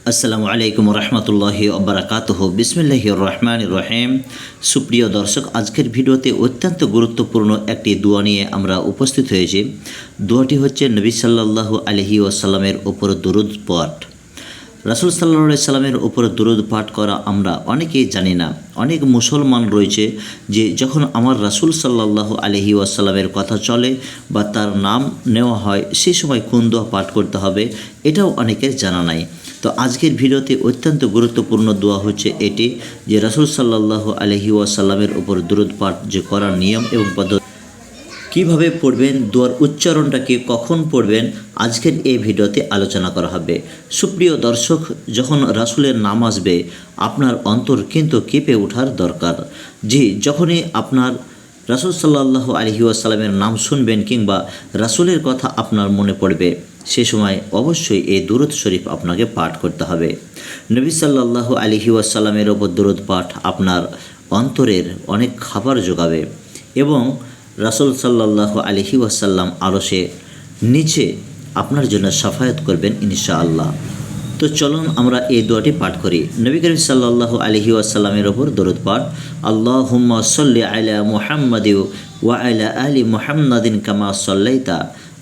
আসসালামু আলাইকুম রহমতুল্লাহি ওবারাকাতুহু। বিসমিল্লাহির রহমানির রহিম। সুপ্রিয় দর্শক, আজকের ভিডিওতে অত্যন্ত গুরুত্বপূর্ণ একটি দোয়া নিয়ে আমরা উপস্থিত হয়েছি। দোয়াটি হচ্ছে নবী সাল্লাল্লাহু আলাইহি ওয়াসাল্লামের উপর দরুদ পাঠ। রাসূল সাল্লাল্লাহু আলাইহি সাল্লামের উপর দরুদ পাঠ করা আমরা অনেকেই জানি না। অনেক মুসলমান রয়েছে যে যখন আমার রাসূল সাল্লাল্লাহু আলাইহি ওয়াসাল্লামের কথা চলে বা তার নাম নেওয়া হয়, সেই সময় কোন দোয়া পাঠ করতে হবে এটাও অনেকের জানা নাই। তো আজকের ভিডিওতে অত্যন্ত গুরুত্বপূর্ণ দোয়া হচ্ছে এটি যে রাসূল সাল্লাল্লাহু আলাইহি ওয়াসাল্লামের উপর দরুদ পাঠ যে করার নিয়ম এবং পদ্ধতি, কীভাবে পড়বেন, দোয়ার উচ্চারণটাকে কখন পড়বেন, আজকের এই ভিডিওতে আলোচনা করা হবে। সুপ্রিয় দর্শক, যখন রাসূলের নাম আসবে আপনার অন্তর কিন্তু কেঁপে ওঠার দরকার। জি, যখনই আপনার রাসূল সাল্লাল্লাহু আলাইহি ওয়াসাল্লামের নাম শুনবেন কিংবা রাসূলের কথা আপনার মনে পড়বে, সে সময় অবশ্যই এই দুরূদ শরীফ আপনাকে পাঠ করতে হবে। নবী সাল্লাল্লাহু আলাইহি ওয়াসাল্লামের ওপর দুরূদ পাঠ আপনার অন্তরের অনেক খাবার যোগাবে এবং রাসূল সাল্লাল্লাহু আলাইহি ওয়াসাল্লাম আরশে নিচে আপনার জন্য শাফায়াত করবেন ইনশাআল্লাহ। তো চলুন আমরা এই দোয়াটি পাঠ করি। নবী করিম সাল্লাল্লাহু আলাইহি ওয়াসাল্লামের ওপর দরুদ পাঠ। আল্লাহুম্মা সাল্লি আলা মুহাম্মাদি ওয়া আলা আলি মুহাম্মাদিন কামা সাল্লাইতা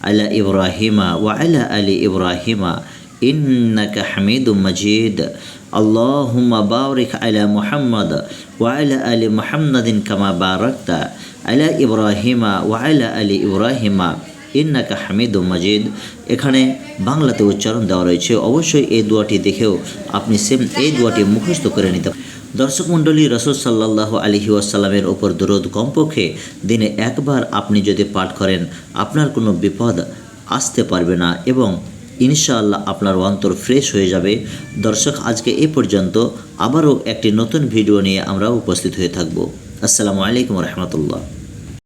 আলা ইব্রাহিমা ওয়া আলা আলি ইব্রাহিমা ইন্নাকা হামিদুম মাজিদ। আল্লাহুম্মা বারিক আলা মুহাম্মাদ ওয়া আলা আলি মুহাম্মাদিন কামা বারাকতা আলা ইব্রাহিমা ওয়া আলা আলি ইব্রাহিমা ইন্নাকা হামিদুম মাজিদ। এখানে বাংলাতে উচ্চারণ দেওয়া রয়েছে। অবশ্যই এই দোয়াটি দেখেও আপনি সেম এই দোয়াটি মুখস্থ করে নিতে। দর্শক মণ্ডলী, রাসূল সাল্লাল্লাহু আলাইহি ওয়াসাল্লামের ওপর দরুদ কমপক্ষে দিনে একবার আপনি যদি পাঠ করেন আপনার কোনো বিপদ আসতে পারবে না এবং ইনশাআল্লাহ আপনার অন্তর ফ্রেশ হয়ে যাবে। দর্শক, আজকে এই পর্যন্ত। আবারও একটি নতুন ভিডিও নিয়ে আমরা উপস্থিত হয়ে থাকব। আসসালামু আলাইকুম রহমতুল্লাহ।